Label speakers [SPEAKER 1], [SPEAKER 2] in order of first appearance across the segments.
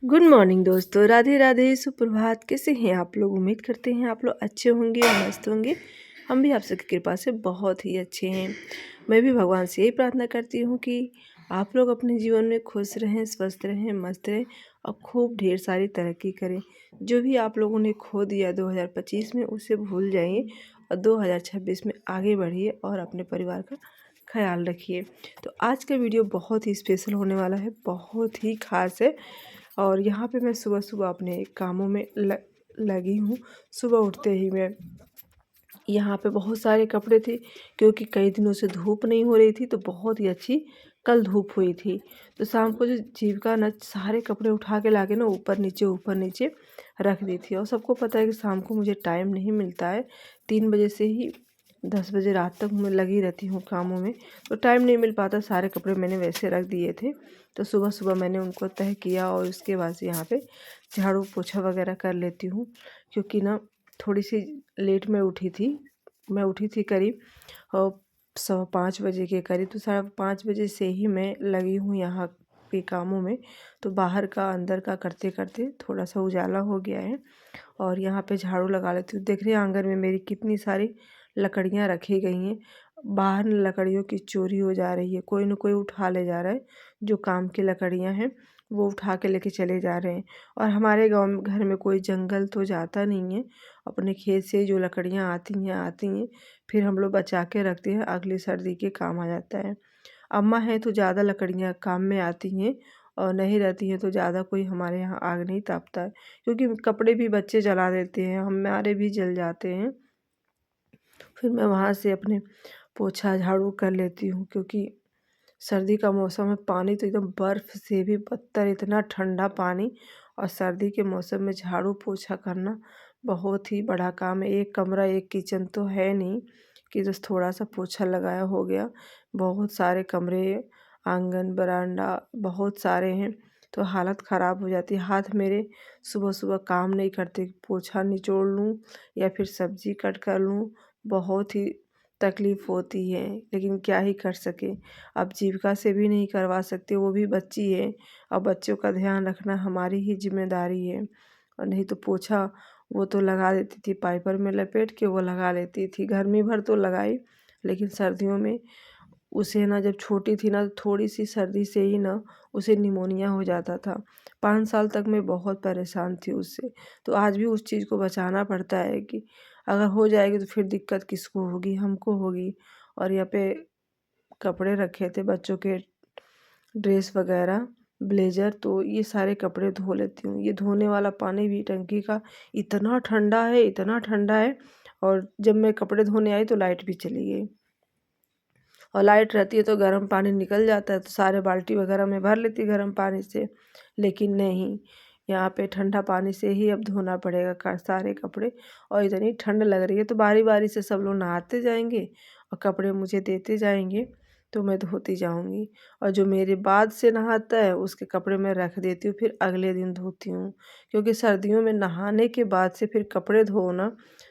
[SPEAKER 1] Good morning दोस्तों, राधे राधे, सुप्रभात। कैसे हैं आप लोग? उम्मीद करते हैं आप लोग अच्छे होंगे और मस्त होंगे। हम भी आप सबकी कृपा से बहुत ही अच्छे हैं। मैं भी भगवान से यही प्रार्थना करती हूँ कि आप लोग अपने जीवन में खुश रहें, स्वस्थ रहें, मस्त रहें और खूब ढेर सारी तरक्की करें। जो भी आप लोगों ने खो दिया 2025 में उसे भूल जाइए और 2026 में आगे बढ़िए और अपने परिवार का ख्याल रखिए। तो आज का वीडियो बहुत ही स्पेशल होने वाला है, बहुत ही ख़ास है। और यहाँ पे मैं सुबह सुबह अपने कामों में लगी हूँ। सुबह उठते ही मैं यहाँ पे बहुत सारे कपड़े थे, क्योंकि कई दिनों से धूप नहीं हो रही थी, तो बहुत ही अच्छी कल धूप हुई थी। तो शाम को जो जीविका न सारे कपड़े उठा के लाके ना ऊपर नीचे रख दी थी। और सबको पता है कि शाम को मुझे टाइम नहीं मिलता है। 3 बजे से ही 10 बजे रात तक मैं लगी रहती हूँ कामों में, तो टाइम नहीं मिल पाता। सारे कपड़े मैंने वैसे रख दिए थे, तो सुबह सुबह मैंने उनको तह किया और उसके बाद से यहाँ पे झाड़ू पोछा वगैरह कर लेती हूँ। क्योंकि ना थोड़ी सी लेट में उठी थी। मैं उठी थी करीब 5:15 बजे के करीब, तो 5:30 बजे से ही मैं लगी हूँ यहाँ पे कामों में। तो बाहर का अंदर का करते करते थोड़ा सा उजाला हो गया है और यहाँ पे झाड़ू लगा लेती हूँ। देख रही हैं आंगन में मेरी कितनी सारी लकड़ियाँ रखी गई हैं। बाहर लकड़ियों की चोरी हो जा रही है, कोई न कोई उठा ले जा रहा है। जो काम की लकड़ियाँ हैं वो उठा के लेके चले जा रहे हैं। और हमारे गांव में घर में कोई जंगल तो जाता नहीं है। अपने खेत से जो लकड़ियाँ आती हैं फिर हम लोग बचा के रखते हैं, अगली सर्दी के काम आ जाता है। अम्मा हैं तो ज़्यादा लकड़ियाँ काम में आती हैं, और नहीं रहती हैं तो ज़्यादा कोई हमारे यहाँ आग नहीं तापता है। क्योंकि कपड़े भी बच्चे जला देते हैं, हमारे भी जल जाते हैं। फिर मैं वहाँ से अपने पोछा झाड़ू कर लेती हूँ। क्योंकि सर्दी का मौसम है, पानी तो एकदम बर्फ़ से भी बदतर, इतना ठंडा पानी। और सर्दी के मौसम में झाड़ू पोछा करना बहुत ही बड़ा काम है। एक कमरा एक किचन तो है नहीं कि बस थोड़ा सा पोछा लगाया हो गया। बहुत सारे कमरे, आंगन, बरामदा बहुत सारे हैं, तो हालत ख़राब हो जाती है। हाथ मेरे सुबह सुबह काम नहीं करते, पोछा निचोड़ लूँ या फिर सब्ज़ी कट कर लूँ, बहुत ही तकलीफ़ होती है। लेकिन क्या ही कर सकें, अब जीविका से भी नहीं करवा सकते, वो भी बच्ची है और बच्चों का ध्यान रखना हमारी ही जिम्मेदारी है। और नहीं तो पोछा वो तो लगा देती थी, पाइपर में लपेट के वो लगा लेती थी, गर्मी भर तो लगाई। लेकिन सर्दियों में उसे ना, जब छोटी थी ना, तो थोड़ी सी सर्दी से ही ना उसे निमोनिया हो जाता था। 5 साल तक मैं बहुत परेशान थी उससे। तो आज भी उस चीज़ को बचाना पड़ता है कि अगर हो जाएगी तो फिर दिक्कत किसको होगी? हमको होगी। और यहाँ पे कपड़े रखे थे बच्चों के, ड्रेस वगैरह, ब्लेज़र, तो ये सारे कपड़े धो लेती हूँ। ये धोने वाला पानी भी टंकी का इतना ठंडा है, इतना ठंडा है। और जब मैं कपड़े धोने आई तो लाइट भी चली गई। और लाइट रहती है तो गर्म पानी निकल जाता है, तो सारे बाल्टी वगैरह में भर लेती गर्म पानी से। लेकिन नहीं, यहाँ पे ठंडा पानी से ही अब धोना पड़ेगा सारे कपड़े। और इतनी ठंड लग रही है, तो बारी बारी से सब लोग नहाते जाएंगे और कपड़े मुझे देते जाएंगे, तो मैं धोती जाऊंगी। और जो मेरे बाद से नहाता है उसके कपड़े मैं रख देती हूँ, फिर अगले दिन धोती हूँ। क्योंकि सर्दियों में नहाने के बाद से फिर कपड़े धोना,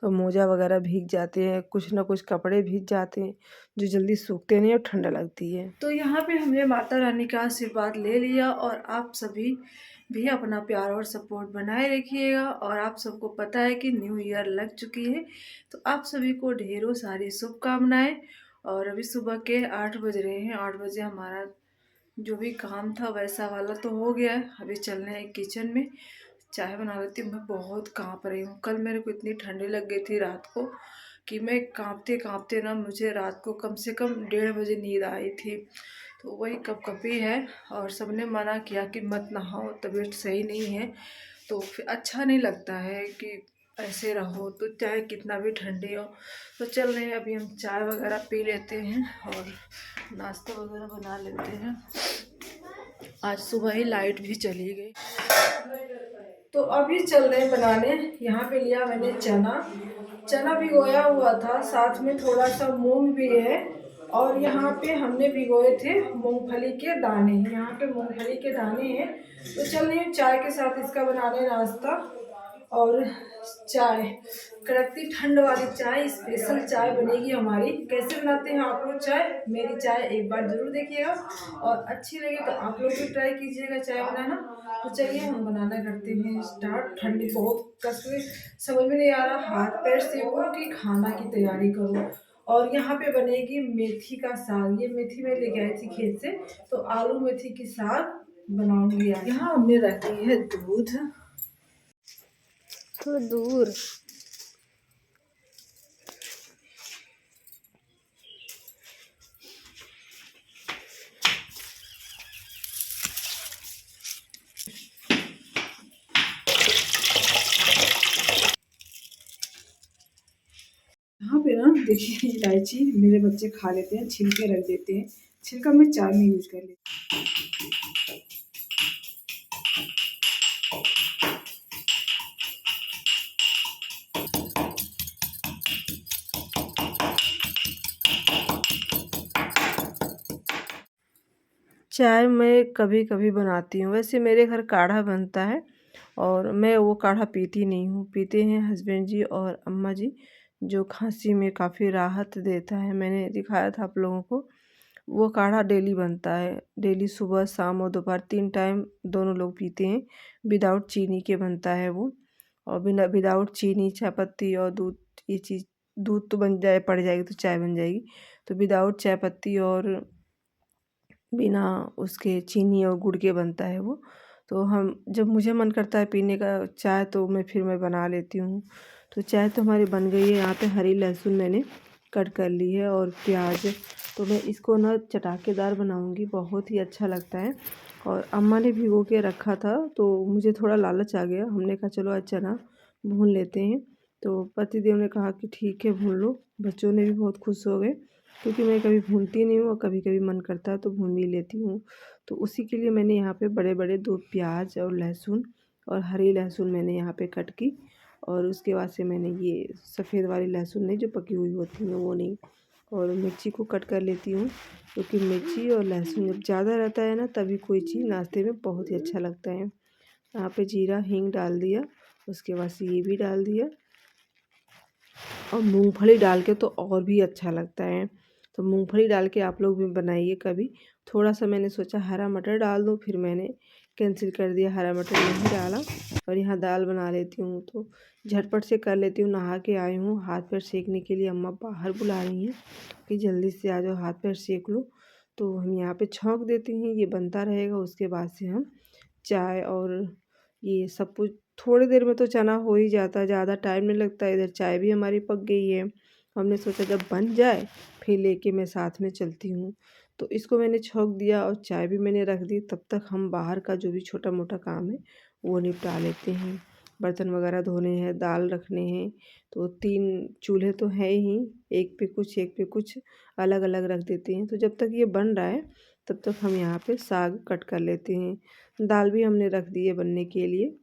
[SPEAKER 1] तो मोजा वगैरह भीग जाते हैं, कुछ ना कुछ कपड़े भीग जाते हैं जो जल्दी सूखते नहीं और ठंड लगती है। तो यहाँ पे हमने माता रानी का आशीर्वाद ले लिया, और आप सभी भी अपना प्यार और सपोर्ट बनाए रखिएगा। और आप सबको पता है कि न्यू ईयर लग चुकी है, तो आप सभी को ढेरों सारी शुभकामनाएं। और अभी सुबह के 8 बज रहे हैं। 8 बजे हमारा जो भी काम था वैसा वाला तो हो गया है। अभी चलना है किचन में, चाय बना लेती हूँ। मैं बहुत काँप रही हूँ, कल मेरे को इतनी ठंडी लग गई थी रात को कि मैं काँपते काँपते ना, मुझे रात को कम से कम 1:30 बजे नींद आई थी। तो वही कपकपी है। और सबने मना किया कि मत नहाओ, तबीयत सही नहीं है। तो फिर अच्छा नहीं लगता है कि ऐसे रहो, तो चाहे कितना भी ठंडी हो। तो चल रहे हैं, अभी हम चाय वगैरह पी लेते हैं और नाश्ता वगैरह बना लेते हैं। आज सुबह ही लाइट भी चली गई, तो अभी चल रहे हैं बनाने। यहाँ पे लिया मैंने चना, चना भिगोया हुआ था, साथ में थोड़ा सा मूंग भी है। और यहाँ पे हमने भिगोए थे मूंगफली के दाने, यहाँ पे मूंगफली के दाने हैं। तो चल रही हूँ चाय के साथ इसका बनाने नाश्ता। और चाय, कड़कती ठंड वाली चाय, स्पेशल चाय बनेगी हमारी। कैसे बनाते हैं आप लोग चाय, मेरी चाय एक बार ज़रूर देखिएगा और अच्छी लगे तो आप लोग भी ट्राई कीजिएगा चाय बनाना। तो चलिए हम बनाना करते हैं स्टार्ट। ठंडी बहुत कसके समझ में नहीं आ रहा, हाथ पैर सेको कि खाना की तैयारी करूँ। और यहाँ पे बनेगी मेथी का साग। ये मेथी मैं लेके आई थी खेत से, तो आलू मेथी की साग बनाऊंगी। यहाँ हमने रखी है दूध, थोड़ा दूर। यहाँ पे ना देखिए इलायची मेरे बच्चे खा लेते हैं, छिलके रख देते हैं। छिलका मैं चाय में यूज कर लेती हूँ। चाय मैं कभी कभी बनाती हूँ, वैसे मेरे घर काढ़ा बनता है और मैं वो काढ़ा पीती नहीं हूँ। पीते हैं हस्बैंड जी और अम्मा जी, जो खांसी में काफ़ी राहत देता है। मैंने दिखाया था आप लोगों को। वो काढ़ा डेली बनता है, डेली सुबह शाम और दोपहर 3 टाइम दोनों लोग पीते हैं। विदाउट चीनी के बनता है वो, और बिना विदाउट चीनी, चायपत्ती और दूध, ये चीज़ दूध तो बन जाए पड़ जाएगी तो चाय बन जाएगी। तो विदाउट चायपत्ती और बिना उसके चीनी और गुड़ के बनता है वो। तो हम जब मुझे मन करता है पीने का चाय तो मैं बना लेती हूँ। तो चाय तो हमारी बन गई है। यहाँ पे हरी लहसुन मैंने कट कर ली है और प्याज। तो मैं इसको ना चटाकेदार बनाऊँगी, बहुत ही अच्छा लगता है। और अम्मा ने भिगो के रखा था तो मुझे थोड़ा लालच आ गया, हमने कहा चलो आज चना भून लेते हैं। तो पतिदेव ने कहा कि ठीक है भून लो। बच्चों ने भी बहुत खुश हो गए, क्योंकि मैं कभी भूनती नहीं हूँ और कभी कभी मन करता है तो भून भी लेती हूँ। तो उसी के लिए मैंने यहाँ पे बड़े बड़े 2 प्याज और लहसुन और हरी लहसुन मैंने यहाँ पे कट की। और उसके बाद से मैंने ये सफ़ेद वाली लहसुन नहीं, जो पकी हुई होती है वो नहीं। और मिर्ची को कट कर लेती हूँ, क्योंकि मिर्ची और लहसुन जब ज़्यादा रहता है ना तभी कोई चीज़ नाश्ते में बहुत ही अच्छा लगता है। यहाँ पे जीरा हींग डाल दिया, उसके बाद से ये भी डाल दिया और मूंगफली डाल के तो और भी अच्छा लगता है। तो मूंगफली डाल के आप लोग भी बनाइए कभी। थोड़ा सा मैंने सोचा हरा मटर डाल दूँ, फिर मैंने कैंसिल कर दिया, हरा मटर नहीं डाला। और यहाँ दाल बना लेती हूँ तो झटपट से कर लेती हूँ। नहा के आई हूँ, हाथ पैर सेकने के लिए अम्मा बाहर बुला रही हैं कि जल्दी से आ जाओ हाथ पैर सेक लो। तो हम यहाँ पे छौंक देते हैं, ये बनता रहेगा। उसके बाद से हम चाय और ये सब कुछ, थोड़ी देर में तो चना हो ही जाता है, ज़्यादा टाइम नहीं लगता। इधर चाय भी हमारी पक गई है। हमने सोचा जब बन जाए फिर लेके मैं साथ में चलती हूँ। तो इसको मैंने छौंक दिया और चाय भी मैंने रख दी। तब तक हम बाहर का जो भी छोटा मोटा काम है वो निपटा लेते हैं। बर्तन वगैरह धोने हैं, दाल रखने हैं। तो 3 चूल्हे तो हैं ही, एक पे कुछ एक पे कुछ अलग अलग रख देते हैं। तो जब तक ये बन रहा है तब तक हम यहाँ पे साग कट कर लेते हैं। दाल भी हमने रख दी है बनने के लिए।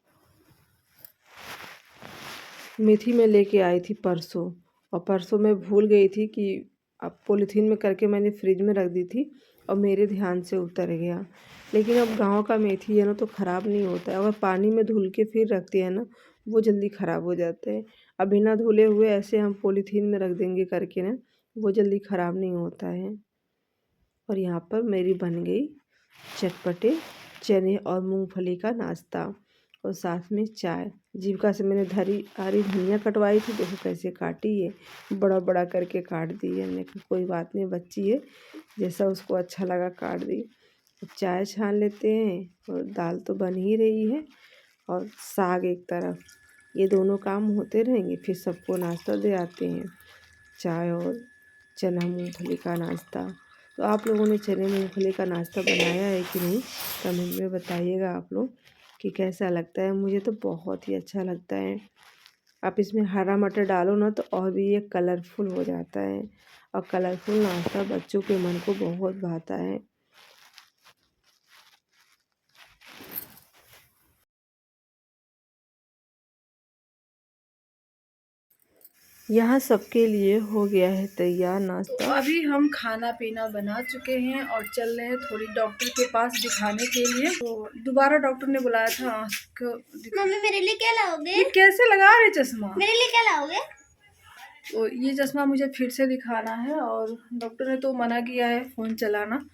[SPEAKER 1] मेथी मैं लेके आई थी परसों, और परसों मैं भूल गई थी कि अब पॉलीथीन में करके मैंने फ्रिज में रख दी थी और मेरे ध्यान से उतर गया। लेकिन अब गांव का मेथी है ना तो ख़राब नहीं होता है। अगर पानी में धुल के फिर रखते हैं ना वो जल्दी ख़राब हो जाते हैं। अब बिना धुले हुए ऐसे हम पॉलीथीन में रख देंगे करके ना, वो जल्दी ख़राब नहीं होता है। और यहाँ पर मेरी बन गई चटपटे चने और मूंगफली का नाश्ता और साथ में चाय। जीविका से मैंने हरी धनिया कटवाई थी, देखो कैसे काटी है, बड़ा बड़ा करके काट दी है। मैंने कहा कोई बात नहीं, बच्ची है, जैसा उसको अच्छा लगा काट दी। अब चाय छान लेते हैं और दाल तो बन ही रही है और साग एक तरफ। ये दोनों काम होते रहेंगे, फिर सबको नाश्ता दे आते हैं, चाय और चना मूंगफली का नाश्ता। तो आप लोगों ने चने मूंगफली का नाश्ता बनाया है कि नहीं, कमेंट में बताइएगा आप लोग कि कैसा लगता है। मुझे तो बहुत ही अच्छा लगता है। आप इसमें हरा मटर डालो ना तो और भी ये कलरफुल हो जाता है, और कलरफुल नाश्ता बच्चों के मन को बहुत भाता है। यहाँ सबके लिए हो गया है तैयार नाश्ता। तो अभी हम खाना पीना बना चुके हैं और चल रहे हैं थोड़ी डॉक्टर के पास दिखाने के लिए। तो दोबारा डॉक्टर ने बुलाया था आँख।
[SPEAKER 2] मम्मी मेरे लिए क्या लाओगे?
[SPEAKER 1] ये कैसे लगा रहे चश्मा?
[SPEAKER 2] मेरे लिए क्या लाओगे?
[SPEAKER 1] तो ये चश्मा मुझे फिर से दिखाना है और डॉक्टर ने तो मना किया है फ़ोन चलाना।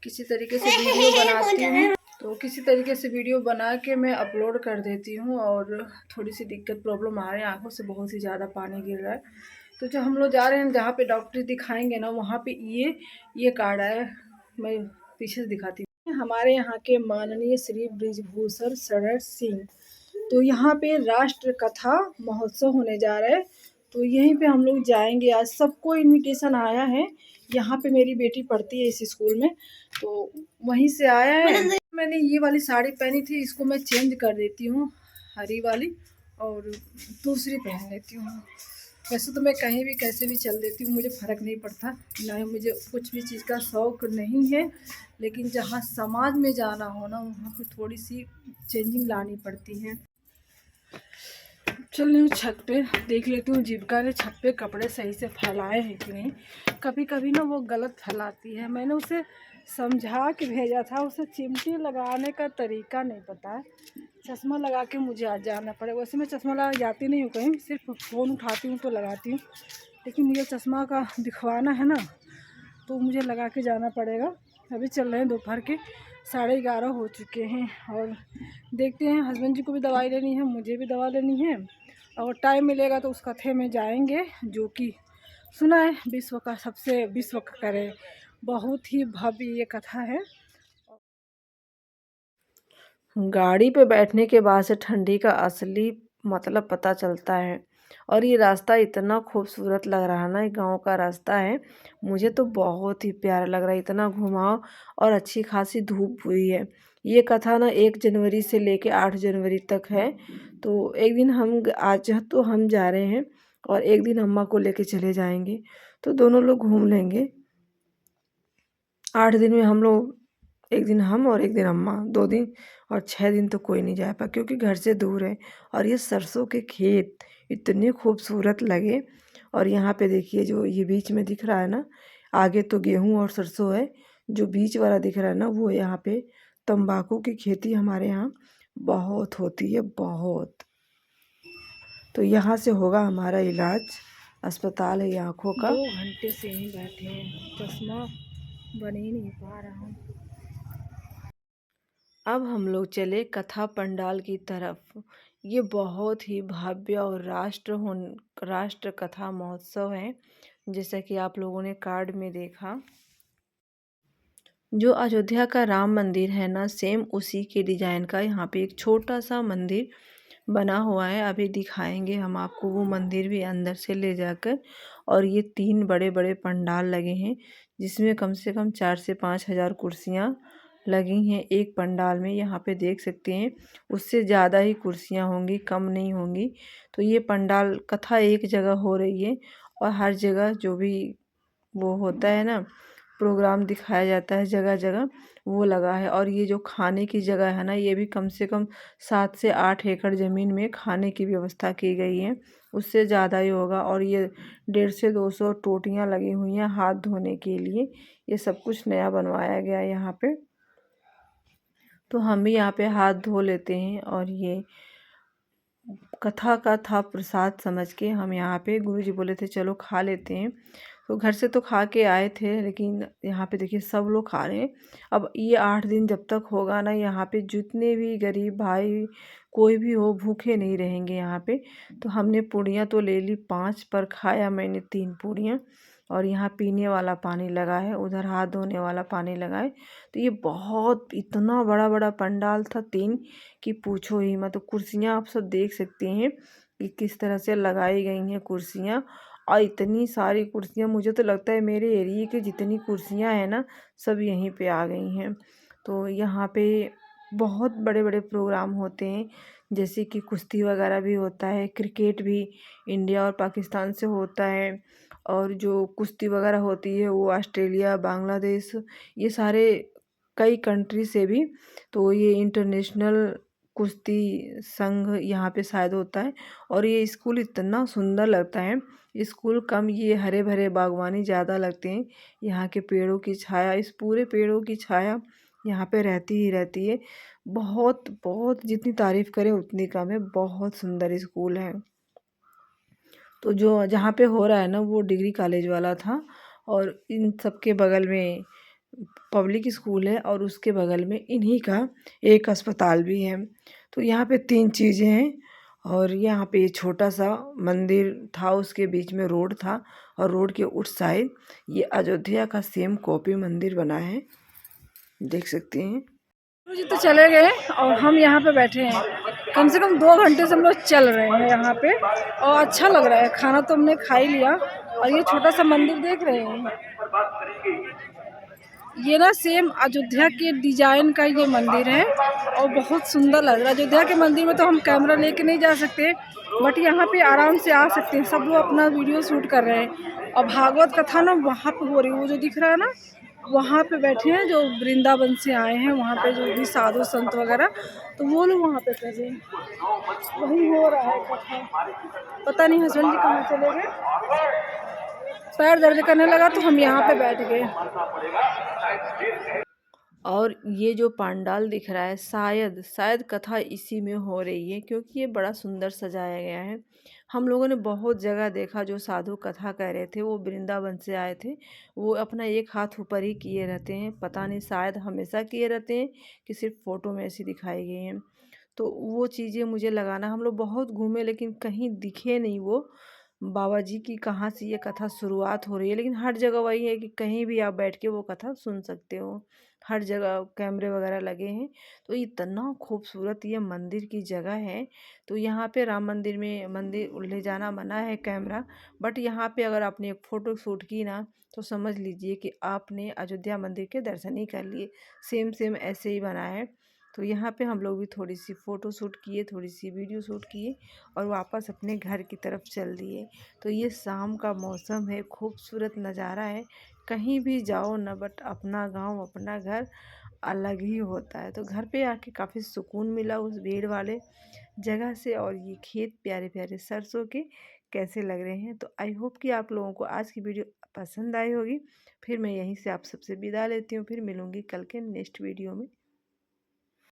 [SPEAKER 1] किसी तरीके से वीडियो बनाती हूँ, तो किसी तरीके से वीडियो बना के मैं अपलोड कर देती हूँ। और थोड़ी सी दिक्कत प्रॉब्लम आ रही है, आंखों से बहुत ही ज़्यादा पानी गिर रहा है। तो जो हम लोग जा रहे हैं जहाँ पे डॉक्टर दिखाएंगे ना, वहाँ पे ये कार्ड है। मैं पीछे से दिखाती हूँ। हमारे यहाँ के माननीय श्री बृजभूषण शरण सिंह, तो यहाँ पे राष्ट्र कथा महोत्सव होने जा रहा है। तो यहीं पे हम लोग जाएंगे। आज सबको इनविटेशन आया है। यहाँ पे मेरी बेटी पढ़ती है इस स्कूल में, तो वहीं से आया है। मैंने ये वाली साड़ी पहनी थी, इसको मैं चेंज कर देती हूँ, हरी वाली, और दूसरी पहन लेती हूँ। वैसे तो मैं कहीं भी कैसे भी चल देती हूँ, मुझे फ़र्क नहीं पड़ता। ना ही मुझे कुछ भी चीज़ का शौक़ नहीं है, लेकिन जहाँ समाज में जाना हो ना, वहाँ पे थोड़ी सी चेंजिंग लानी पड़ती है। चल रही हूँ छत पे, देख लेती हूँ जीविका ने छत पे कपड़े सही से फैलाए हैं कि नहीं। कभी कभी ना वो गलत फैलाती है। मैंने उसे समझा के भेजा था, उसे चिमटी लगाने का तरीका नहीं पता है। चश्मा लगा के मुझे आज जाना पड़ेगा। वैसे मैं चश्मा लगा जाती नहीं हूँ कहीं, सिर्फ फ़ोन उठाती हूँ तो लगाती हूँ, लेकिन मुझे चश्मा का दिखवाना है ना, तो मुझे लगा के जाना पड़ेगा। अभी चल रहे हैं, दोपहर के 11:30 हो चुके हैं। और देखते हैं, हस्बैंड जी को भी दवाई लेनी है, मुझे भी दवा लेनी है। और टाइम मिलेगा तो उस कथे में जाएंगे, जो कि सुना है विश्व का सबसे विश्व का करे, बहुत ही भव्य ये कथा है। गाड़ी पे बैठने के बाद से ठंडी का असली मतलब पता चलता है। और ये रास्ता इतना खूबसूरत लग रहा है ना, ये गांव का रास्ता है, मुझे तो बहुत ही प्यारा लग रहा है। इतना घुमाव और अच्छी खासी धूप हुई है। ये कथा ना 1 जनवरी से लेके 8 जनवरी तक है। तो एक दिन आज तो हम जा रहे हैं और एक दिन अम्मा को लेके चले जाएंगे, तो दोनों लोग घूम लेंगे। 8 दिन में हम लोग, एक दिन हम और एक दिन अम्मा, 2 दिन। और 6 दिन तो कोई नहीं जा पाया क्योंकि घर से दूर है। और ये सरसों के खेत इतने खूबसूरत लगे। और यहाँ पे देखिए, जो ये बीच में दिख रहा है ना, आगे तो गेहूं और सरसों है, जो बीच वाला दिख रहा है ना, वो यहाँ पे तंबाकू की खेती हमारे यहाँ बहुत होती है, बहुत। तो यहाँ से होगा हमारा इलाज, अस्पताल है ये आँखों का। 2 घंटे से ही बैठे हैं, चश्मा बन ही नहीं पा रहा हूँ। अब हम लोग चले कथा पंडाल की तरफ। ये बहुत ही भव्य और राष्ट्र कथा महोत्सव है, जैसा कि आप लोगों ने कार्ड में देखा। जो अयोध्या का राम मंदिर है ना, सेम उसी के डिजाइन का यहाँ पे एक छोटा सा मंदिर बना हुआ है। अभी दिखाएंगे हम आपको वो मंदिर भी अंदर से ले जाकर। और ये 3 बड़े बड़े पंडाल लगे हैं, जिसमें कम से कम 4 से 5 हज़ार कुर्सियाँ लगी हैं एक पंडाल में। यहाँ पे देख सकते हैं, उससे ज़्यादा ही कुर्सियाँ होंगी, कम नहीं होंगी। तो ये पंडाल कथा एक जगह हो रही है, और हर जगह जो भी वो होता है ना, प्रोग्राम दिखाया जाता है जगह जगह, वो लगा है। और ये जो खाने की जगह है ना, ये भी कम से कम 7 से 8 एकड़ ज़मीन में खाने की व्यवस्था की गई है, उससे ज़्यादा ही होगा। और ये 150 से 200 टोटियाँ लगी हुई हैं हाथ धोने के लिए। ये सब कुछ नया बनवाया गया है यहाँ पे। तो हम भी यहाँ पे हाथ धो लेते हैं। और ये कथा का था प्रसाद समझ के हम यहाँ पे, गुरुजी बोले थे चलो खा लेते हैं। तो घर से तो खा के आए थे, लेकिन यहाँ पे देखिए सब लोग खा रहे हैं। अब ये 8 दिन जब तक होगा ना, यहाँ पे जितने भी गरीब भाई कोई भी हो, भूखे नहीं रहेंगे यहाँ पे। तो हमने पूड़ियाँ तो ले ली 5, पर खाया मैंने 3 पूड़ियाँ। और यहाँ पीने वाला पानी लगा है, उधर हाथ धोने वाला पानी लगा है। तो ये बहुत इतना बड़ा बड़ा पंडाल था 3, कि पूछो ही मत। तो कुर्सियाँ आप सब देख सकते हैं कि किस तरह से लगाई गई हैं कुर्सियाँ। और इतनी सारी कुर्सियाँ, मुझे तो लगता है मेरे एरिए की जितनी कुर्सियाँ हैं ना, सब यहीं पे आ गई हैं। तो यहाँ पे बहुत बड़े बड़े प्रोग्राम होते हैं, जैसे कि कुश्ती वगैरह भी होता है, क्रिकेट भी इंडिया और पाकिस्तान से होता है। और जो कुश्ती वगैरह होती है वो ऑस्ट्रेलिया, बांग्लादेश, ये सारे कई कंट्री से भी। तो ये इंटरनेशनल कुश्ती संघ यहाँ पे शायद होता है। और ये स्कूल इतना सुंदर लगता है। स्कूल कम, ये हरे भरे बागवानी ज़्यादा लगते हैं। यहाँ के पेड़ों की छाया, इस पूरे पेड़ों की छाया यहाँ पे रहती ही रहती है। बहुत बहुत जितनी तारीफ़ करें उतनी कम है। बहुत सुंदर स्कूल है। तो जो जहाँ पे हो रहा है ना वो डिग्री कॉलेज वाला था। और इन सब के बगल में पब्लिक स्कूल है और उसके बगल में इन्हीं का एक अस्पताल भी है। तो यहाँ पे 3 चीज़ें हैं। और यहाँ पे छोटा सा मंदिर था, उसके बीच में रोड था और रोड के उस साइड ये अयोध्या का सेम कॉपी मंदिर बना है, देख सकते हैं। गुरु जी तो चले गए और हम यहाँ पे बैठे हैं। कम से कम 2 घंटे से हम लोग चल रहे हैं यहाँ पे और अच्छा लग रहा है। खाना तो हमने खा ही लिया और ये छोटा सा मंदिर देख रहे हैं, ये ना सेम अयोध्या के डिजाइन का ये मंदिर है और बहुत सुंदर लग रहा है। अयोध्या के मंदिर में तो हम कैमरा लेके नहीं जा सकते, बट यहाँ पे आराम से आ सकते हैं। सब लोग अपना वीडियो शूट कर रहे हैं और भागवत कथा ना वहाँ पे हो रही है। वो जो दिख रहा है ना वहाँ पे बैठे हैं, जो वृंदावन से आए हैं वहाँ पे जो भी साधु संत वगैरह, तो वो लोग वहाँ पे कर रहे हैं। वही हो रहा है कथा। पता नहीं हस्बैंड जी कहाँ चले गए। पैर दर्द करने लगा तो हम यहाँ पे बैठ गए। और ये जो पंडाल दिख रहा है शायद शायद कथा इसी में हो रही है, क्योंकि ये बड़ा सुंदर सजाया गया है। हम लोगों ने बहुत जगह देखा जो साधु कथा कह रहे थे वो वृंदावन से आए थे। वो अपना एक हाथ ऊपर ही किए रहते हैं, पता नहीं शायद हमेशा किए रहते हैं कि सिर्फ फ़ोटो में ऐसी दिखाई गई हैं। तो वो चीज़ें मुझे लगाना, हम लोग बहुत घूमे लेकिन कहीं दिखे नहीं वो बाबा जी की कहाँ से ये कथा शुरुआत हो रही है। लेकिन हर जगह वही है कि कहीं भी आप बैठ के वो कथा सुन सकते हो। हर जगह कैमरे वगैरह लगे हैं। तो इतना खूबसूरत ये मंदिर की जगह है। तो यहाँ पे राम मंदिर में मंदिर ले जाना मना है कैमरा, बट यहाँ पे अगर आपने एक फ़ोटो शूट की ना तो समझ लीजिए कि आपने अयोध्या मंदिर के दर्शन ही कर लिए। सेम सेम ऐसे ही बना है। तो यहाँ पे हम लोग भी थोड़ी सी फ़ोटो शूट किए, थोड़ी सी वीडियो शूट किए और वापस अपने घर की तरफ चल दिए। तो ये शाम का मौसम है, खूबसूरत नज़ारा है। कहीं भी जाओ ना, बट अपना गांव अपना घर अलग ही होता है। तो घर पे आके काफ़ी सुकून मिला उस भीड़ वाले जगह से। और ये खेत प्यारे प्यारे सरसों के कैसे लग रहे हैं। तो आई होप कि आप लोगों को आज की वीडियो पसंद आई होगी। फिर मैं यहीं से आप सबसे विदा लेती हूँ, फिर मिलूँगी कल के नेक्स्ट वीडियो में।